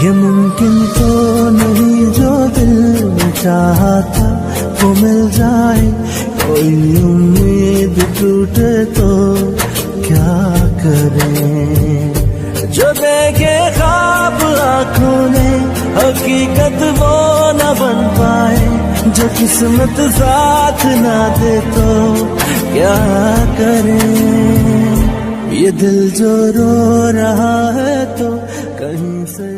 ये मुमकिन तो नहीं जो दिल में चाहा था वो मिल जाए, कोई उम्मीद टूटे तो क्या करें। जो देखे ख्वाब आँखों ने हकीकत वो न बन पाए, जो किस्मत साथ ना दे तो क्या करें। ये दिल जो रो रहा है तो कहीं से